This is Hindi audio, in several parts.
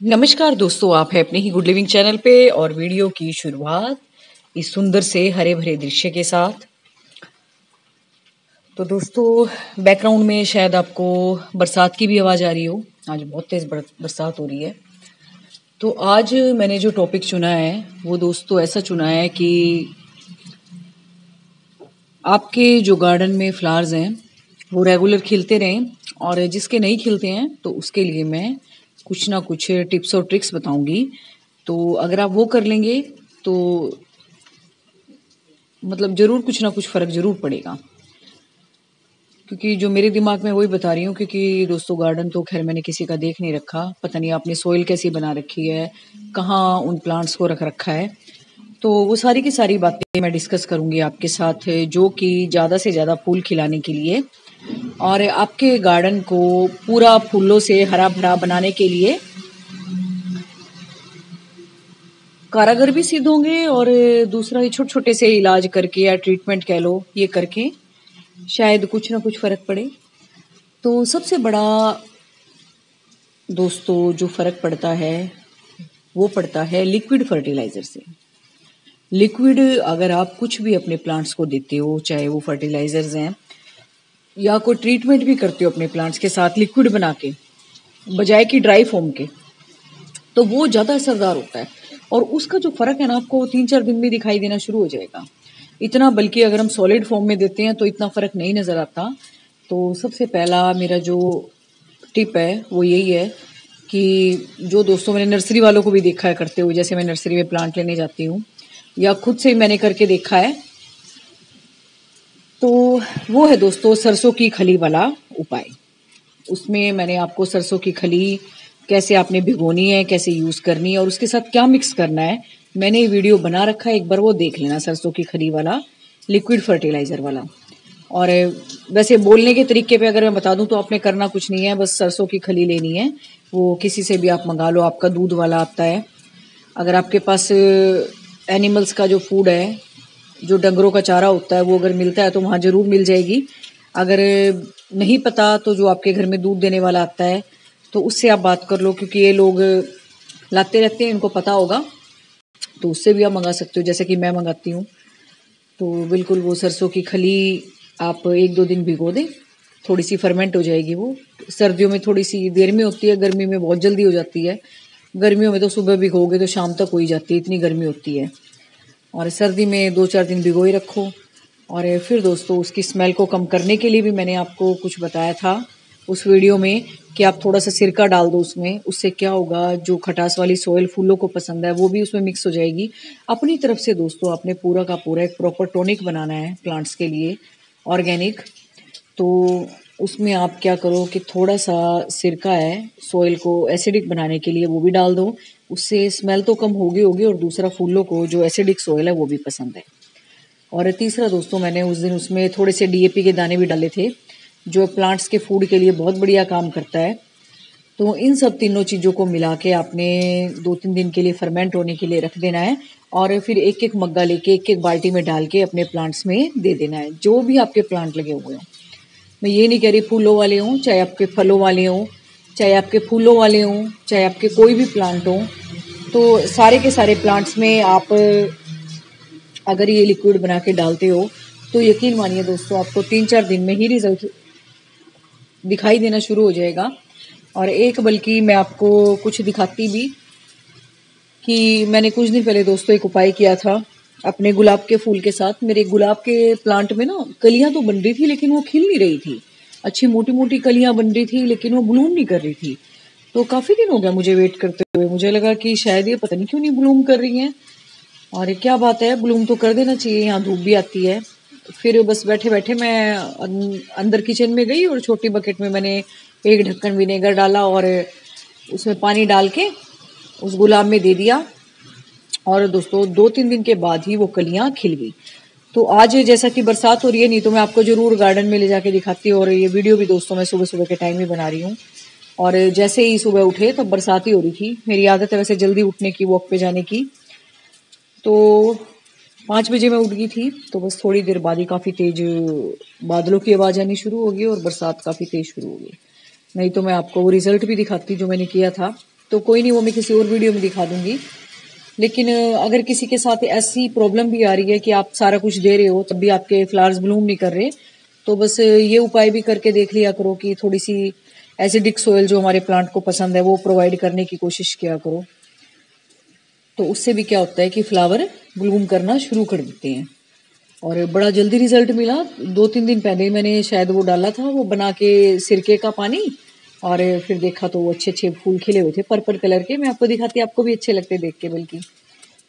नमस्कार दोस्तों, आप हैं अपने ही गुड लिविंग चैनल पे और वीडियो की शुरुआत इस सुंदर से हरे भरे दृश्य के साथ। तो दोस्तों, बैकग्राउंड में शायद आपको बरसात की भी आवाज़ आ रही हो। आज बहुत तेज़ बरसात हो रही है। तो आज मैंने जो टॉपिक चुना है वो दोस्तों ऐसा चुना है कि आपके जो गार्डन में फ्लावर्स हैं वो रेगुलर खिलते रहें, और जिसके नहीं खिलते हैं तो उसके लिए मैं कुछ ना कुछ टिप्स और ट्रिक्स बताऊंगी। तो अगर आप वो कर लेंगे तो मतलब ज़रूर कुछ ना कुछ फ़र्क ज़रूर पड़ेगा, क्योंकि जो मेरे दिमाग में वही बता रही हूँ। क्योंकि दोस्तों, गार्डन तो खैर मैंने किसी का देख नहीं रखा, पता नहीं आपने सोइल कैसी बना रखी है, कहाँ उन प्लांट्स को रख रखा है। तो वो सारी की सारी बातें मैं डिस्कस करूंगी आपके साथ, जो कि ज़्यादा से ज़्यादा फूल खिलाने के लिए और आपके गार्डन को पूरा फूलों से हरा भरा बनाने के लिए कारगर भी सिद्ध होंगे। और दूसरा, ये छोटे छोटे से इलाज करके या ट्रीटमेंट कह लो, ये करके शायद कुछ ना कुछ फ़र्क पड़े। तो सबसे बड़ा दोस्तों जो फ़र्क पड़ता है वो पड़ता है लिक्विड फर्टिलाइज़र से। लिक्विड अगर आप कुछ भी अपने प्लांट्स को देते हो, चाहे वो फर्टिलाइजर्स हैं या कोई ट्रीटमेंट भी करते हो अपने प्लांट्स के साथ लिक्विड बना के बजाय कि ड्राई फॉर्म के, तो वो ज़्यादा असरदार होता है। और उसका जो फ़र्क है ना, आपको 3-4 दिन में दिखाई देना शुरू हो जाएगा। इतना बल्कि अगर हम सॉलिड फॉर्म में देते हैं तो इतना फ़र्क नहीं नज़र आता। तो सबसे पहला मेरा जो टिप है वो यही है कि जो दोस्तों मैंने नर्सरी वालों को भी देखा है करते हुए, जैसे मैं नर्सरी में प्लांट लेने जाती हूँ या खुद से मैंने करके देखा है, तो वो है दोस्तों सरसों की खली वाला उपाय। उसमें मैंने आपको सरसों की खली कैसे आपने भिगोनी है, कैसे यूज़ करनी है और उसके साथ क्या मिक्स करना है, मैंने वीडियो बना रखा है, एक बार वो देख लेना। सरसों की खली वाला लिक्विड फर्टिलाइज़र वाला। और वैसे बोलने के तरीके पे अगर मैं बता दूं तो आपने करना कुछ नहीं है, बस सरसों की खली लेनी है। वो किसी से भी आप मंगा लो, आपका दूध वाला आता है। अगर आपके पास एनिमल्स का जो फूड है, जो डंगरों का चारा होता है, वो अगर मिलता है तो वहाँ ज़रूर मिल जाएगी। अगर नहीं पता तो जो आपके घर में दूध देने वाला आता है तो उससे आप बात कर लो, क्योंकि ये लोग लाते रहते हैं, इनको पता होगा। तो उससे भी आप मंगा सकते हो, जैसे कि मैं मंगाती हूँ। तो बिल्कुल वो सरसों की खली आप 1-2 दिन भिगो दें, थोड़ी सी फर्मेंट हो जाएगी वो। सर्दियों में थोड़ी सी देर में होती है, गर्मी में बहुत जल्दी हो जाती है। गर्मियों में तो सुबह भिगोगे तो शाम तक हो ही जाती है, इतनी गर्मी होती है। और सर्दी में 2-4 दिन भिगो ही रखो। और फिर दोस्तों, उसकी स्मेल को कम करने के लिए भी मैंने आपको कुछ बताया था उस वीडियो में कि आप थोड़ा सा सिरका डाल दो उसमें। उससे क्या होगा, जो खटास वाली सोयल फूलों को पसंद है वो भी उसमें मिक्स हो जाएगी। अपनी तरफ से दोस्तों आपने पूरा का पूरा एक प्रॉपर टॉनिक बनाना है प्लांट्स के लिए, ऑर्गेनिक। तो उसमें आप क्या करो कि थोड़ा सा सिरका है, सोयल को एसिडिक बनाने के लिए, वो भी डाल दो। उससे स्मेल तो कम होगी होगी, और दूसरा फूलों को जो एसिडिक सोयल है वो भी पसंद है। और तीसरा दोस्तों, मैंने उस दिन उसमें थोड़े से डीएपी के दाने भी डाले थे, जो प्लांट्स के फूड के लिए बहुत बढ़िया काम करता है। तो इन सब तीनों चीज़ों को मिला के आपने 2-3 दिन के लिए फर्मेंट होने के लिए रख देना है। और फिर एक एक मग्गा लेके, एक एक बाल्टी में डाल के अपने प्लांट्स में दे देना है, जो भी आपके प्लांट लगे हुए हैं। मैं ये नहीं कह रही फूलों वाले हों, चाहे आपके फलों वाले हों, चाहे आपके फूलों वाले हों, चाहे आपके कोई भी प्लांट हों, तो सारे के सारे प्लांट्स में आप अगर ये लिक्विड बना के डालते हो तो यकीन मानिए दोस्तों, आपको 3-4 दिन में ही रिजल्ट दिखाई देना शुरू हो जाएगा। और एक बल्कि मैं आपको कुछ दिखाती भी कि मैंने कुछ दिन पहले दोस्तों एक उपाय किया था अपने गुलाब के फूल के साथ। मेरे गुलाब के प्लांट में ना कलियां तो बन रही थी, लेकिन वो खिल नहीं रही थी। अच्छी मोटी मोटी कलियां बन रही थी, लेकिन वो ब्लूम नहीं कर रही थी। तो काफ़ी दिन हो गया मुझे वेट करते हुए। मुझे लगा कि शायद ये पता नहीं क्यों नहीं ब्लूम कर रही हैं, और ये क्या बात है, ब्लूम तो कर देना चाहिए, यहाँ धूप भी आती है। फिर बस बैठे बैठे मैं अंदर किचन में गई और छोटी बकेट में मैंने एक ढक्कन विनेगर डाला और उसमें पानी डाल के उस गुलाब में दे दिया। और दोस्तों 2-3 दिन के बाद ही वो कलियां खिल गई। तो आज जैसा कि बरसात हो रही है, नहीं तो मैं आपको जरूर गार्डन में ले जाके दिखाती हूँ। और ये वीडियो भी दोस्तों मैं सुबह सुबह के टाइम ही बना रही हूँ। और जैसे ही सुबह उठे तब बरसात ही हो रही थी। मेरी आदत है वैसे जल्दी उठने की, वॉक पे जाने की। तो 5 बजे मैं उठ गई थी, तो बस थोड़ी देर बाद ही काफ़ी तेज बादलों की आवाज़ आनी शुरू हो गई और बरसात काफ़ी तेज शुरू हो गई। नहीं तो मैं आपको वो रिजल्ट भी दिखाती जो मैंने किया था। तो कोई नहीं, वो मैं किसी और वीडियो में दिखा दूंगी। लेकिन अगर किसी के साथ ऐसी प्रॉब्लम भी आ रही है कि आप सारा कुछ दे रहे हो तब भी आपके फ्लावर्स ब्लूम नहीं कर रहे, तो बस ये उपाय भी करके देख लिया करो कि थोड़ी सी एसिडिक सोयल जो हमारे प्लांट को पसंद है वो प्रोवाइड करने की कोशिश किया करो। तो उससे भी क्या होता है कि फ्लावर ब्लूम करना शुरू कर देते हैं। और बड़ा जल्दी रिजल्ट मिला। 2-3 दिन पहले मैंने शायद वो डाला था, वो बना के सिरके का पानी, और फिर देखा तो वो अच्छे अच्छे फूल खिले हुए थे पर्पल कलर के। मैं आपको दिखाती, आपको भी अच्छे लगते देख के, बल्कि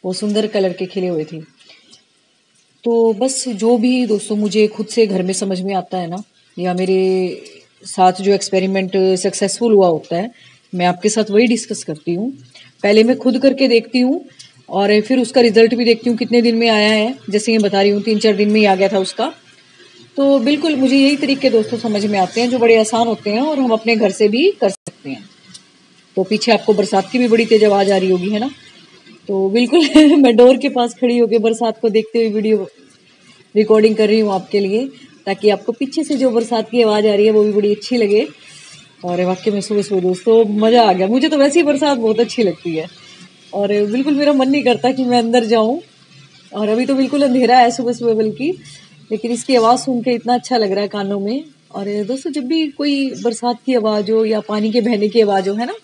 वो सुंदर कलर के खिले हुए थे। तो बस जो भी दोस्तों मुझे खुद से घर में समझ में आता है ना, या मेरे साथ जो एक्सपेरिमेंट सक्सेसफुल हुआ होता है, मैं आपके साथ वही डिस्कस करती हूँ। पहले मैं खुद करके देखती हूँ और फिर उसका रिजल्ट भी देखती हूँ कितने दिन में आया है। जैसे मैं बता रही हूँ 3-4 दिन में ही आ गया था उसका। तो बिल्कुल मुझे यही तरीके दोस्तों समझ में आते हैं जो बड़े आसान होते हैं और हम अपने घर से भी कर सकते हैं। तो पीछे आपको बरसात की भी बड़ी तेज आवाज आ रही होगी, है ना? तो बिल्कुल मैं डोर के पास खड़ी होकर बरसात को देखते हुए वीडियो रिकॉर्डिंग कर रही हूँ आपके लिए, ताकि आपको पीछे से जो बरसात की आवाज आ रही है वो भी बड़ी अच्छी लगे। और वाकई में सुबह सुबह दोस्तों मजा आ गया। मुझे तो वैसे ही बरसात बहुत अच्छी लगती है और बिल्कुल मेरा मन नहीं करता कि मैं अंदर जाऊं। और अभी तो बिल्कुल अंधेरा है सुबह सुबह बल्कि, लेकिन इसकी आवाज सुन के इतना अच्छा लग रहा है कानों में। और दोस्तों जब भी कोई बरसात की आवाज हो या पानी के बहने की आवाज हो, है ना,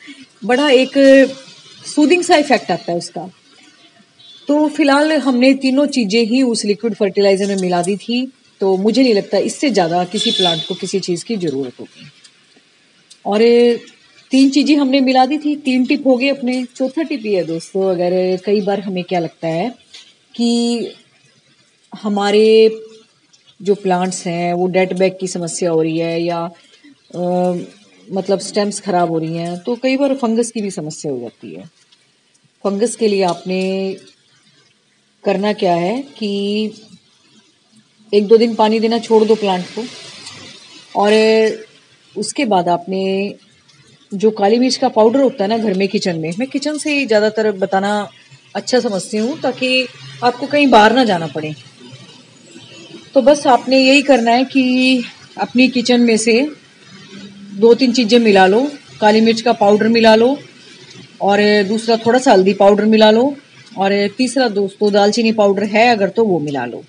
बड़ा एक सूदिंग सा इफेक्ट आता है उसका। तो फिलहाल हमने तीनों चीजें ही उस लिक्विड फर्टिलाइजर में मिला दी थी, तो मुझे नहीं लगता इससे ज्यादा किसी प्लांट को किसी चीज की जरूरत होगी। और 3 चीजें हमने मिला दी थी, 3 टिप हो गए अपने। चौथा टिप ये है दोस्तों, अगर कई बार हमें क्या लगता है कि हमारे जो प्लांट्स हैं वो डेड बैग की समस्या हो रही है, या मतलब स्टेम्स खराब हो रही हैं, तो कई बार फंगस की भी समस्या हो जाती है। फंगस के लिए आपने करना क्या है कि 1-2 दिन पानी देना छोड़ दो प्लांट को, और उसके बाद आपने जो काली मिर्च का पाउडर होता है ना घर में, किचन में, मैं किचन से ही ज़्यादातर बताना अच्छा समझती हूँ ताकि आपको कहीं बाहर ना जाना पड़े। तो बस आपने यही करना है कि अपनी किचन में से 2-3 चीज़ें मिला लो। काली मिर्च का पाउडर मिला लो, और दूसरा थोड़ा सा हल्दी पाउडर मिला लो, और तीसरा दोस्तों दालचीनी पाउडर है अगर तो वो मिला लो।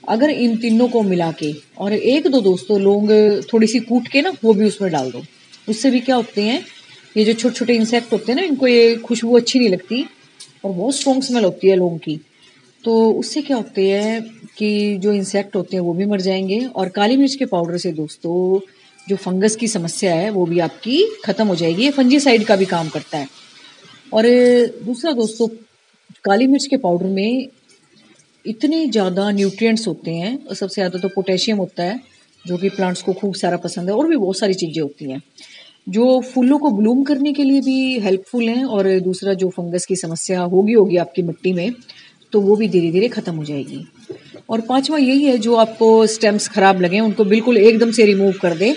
अगर इन तीनों को मिला के, और 1-2 दोस्तों लौंग थोड़ी सी कूट के ना वो भी उसमें डाल दो। उससे भी क्या होते हैं, ये जो छोटे छोटे इंसेक्ट होते हैं ना, इनको ये खुशबू अच्छी नहीं लगती और बहुत स्ट्रॉन्ग स्मेल होती है लौंग की। तो उससे क्या होते हैं कि जो इंसेक्ट होते हैं वो भी मर जाएंगे, और काली मिर्च के पाउडर से दोस्तों जो फंगस की समस्या है वो भी आपकी खत्म हो जाएगी। ये फंजीसाइड का भी काम करता है। और दूसरा दोस्तों, काली मिर्च के पाउडर में इतने ज़्यादा न्यूट्रिएंट्स होते हैं, और सबसे ज़्यादा तो पोटेशियम होता है जो कि प्लांट्स को खूब सारा पसंद है, और भी बहुत सारी चीज़ें होती हैं जो फूलों को ब्लूम करने के लिए भी हेल्पफुल हैं। और दूसरा, जो फंगस की समस्या होगी आपकी मिट्टी में, तो वो भी धीरे धीरे खत्म हो जाएगी। और पांचवा यही है, जो आपको स्टेम्स खराब लगे उनको बिल्कुल एकदम से रिमूव कर दे।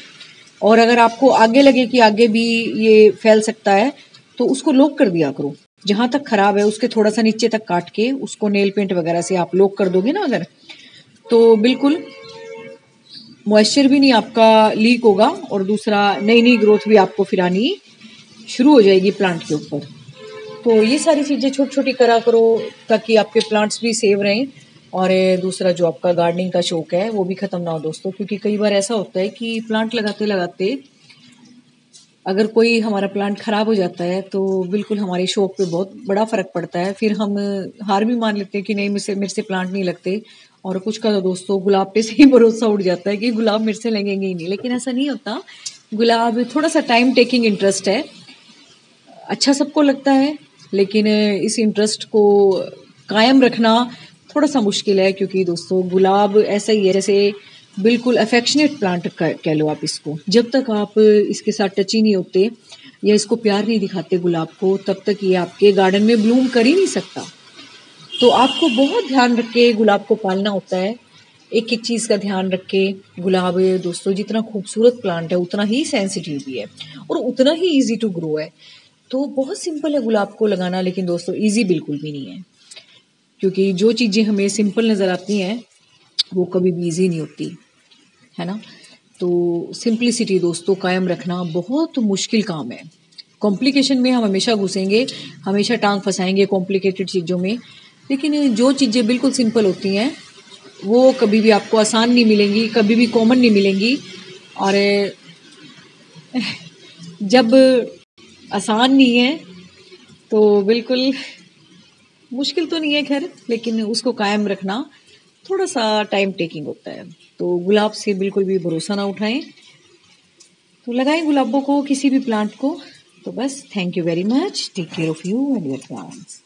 और अगर आपको आगे लगे कि आगे भी ये फैल सकता है, तो उसको लॉक कर दिया करो। जहां तक खराब है उसके थोड़ा सा नीचे तक काट के उसको नेल पेंट वगैरह से आप लॉक कर दोगे ना अगर, तो बिल्कुल मॉइस्चर भी नहीं आपका लीक होगा, और दूसरा नई नई ग्रोथ भी आपको फिर आनी शुरू हो जाएगी प्लांट के ऊपर। तो ये सारी चीज़ें छोटी छोटी करा करो ताकि आपके प्लांट्स भी सेव रहें, और दूसरा जो आपका गार्डनिंग का शौक है वो भी खत्म ना हो दोस्तों। क्योंकि कई बार ऐसा होता है कि प्लांट लगाते लगाते अगर कोई हमारा प्लांट खराब हो जाता है तो बिल्कुल हमारे शौक पे बहुत बड़ा फर्क पड़ता है। फिर हम हार भी मान लेते हैं कि नहीं, मेरे से प्लांट नहीं लगते। और कुछ का तो दोस्तों गुलाब पे से ही भरोसा उठ जाता है कि गुलाब मेरे से लगेंगे ही नहीं, लेकिन ऐसा नहीं होता। गुलाब थोड़ा सा टाइम टेकिंग इंटरेस्ट है, अच्छा सबको लगता है, लेकिन इस इंटरेस्ट को कायम रखना थोड़ा सा मुश्किल है। क्योंकि दोस्तों गुलाब ऐसा ही है जैसे बिल्कुल अफेक्शनेट प्लांट कह लो आप इसको। जब तक आप इसके साथ टच ही नहीं होते या इसको प्यार नहीं दिखाते गुलाब को, तब तक ये आपके गार्डन में ब्लूम कर ही नहीं सकता। तो आपको बहुत ध्यान रख के गुलाब को पालना होता है, एक एक चीज़ का ध्यान रख के। गुलाब दोस्तों जितना खूबसूरत प्लांट है उतना ही सेंसिटिव भी है, और उतना ही ईजी टू ग्रो है। तो बहुत सिंपल है गुलाब को लगाना, लेकिन दोस्तों ईजी बिल्कुल भी नहीं है। क्योंकि जो चीज़ें हमें सिंपल नज़र आती हैं वो कभी भी ईजी नहीं होती, है ना। तो सिंप्लिसिटी दोस्तों कायम रखना बहुत मुश्किल काम है। कॉम्प्लिकेशन में हम हमेशा घुसेंगे, हमेशा टांग फंसाएंगे कॉम्प्लिकेटेड चीज़ों में। लेकिन जो चीज़ें बिल्कुल सिंपल होती हैं वो कभी भी आपको आसान नहीं मिलेंगी, कभी भी कॉमन नहीं मिलेंगी। और जब आसान नहीं है तो बिल्कुल मुश्किल तो नहीं है खैर, लेकिन उसको कायम रखना थोड़ा सा टाइम टेकिंग होता है। तो गुलाब से बिल्कुल भी भरोसा ना उठाएं, तो लगाएं गुलाबों को, किसी भी प्लांट को। तो बस thank you very much, take care of you and your plants.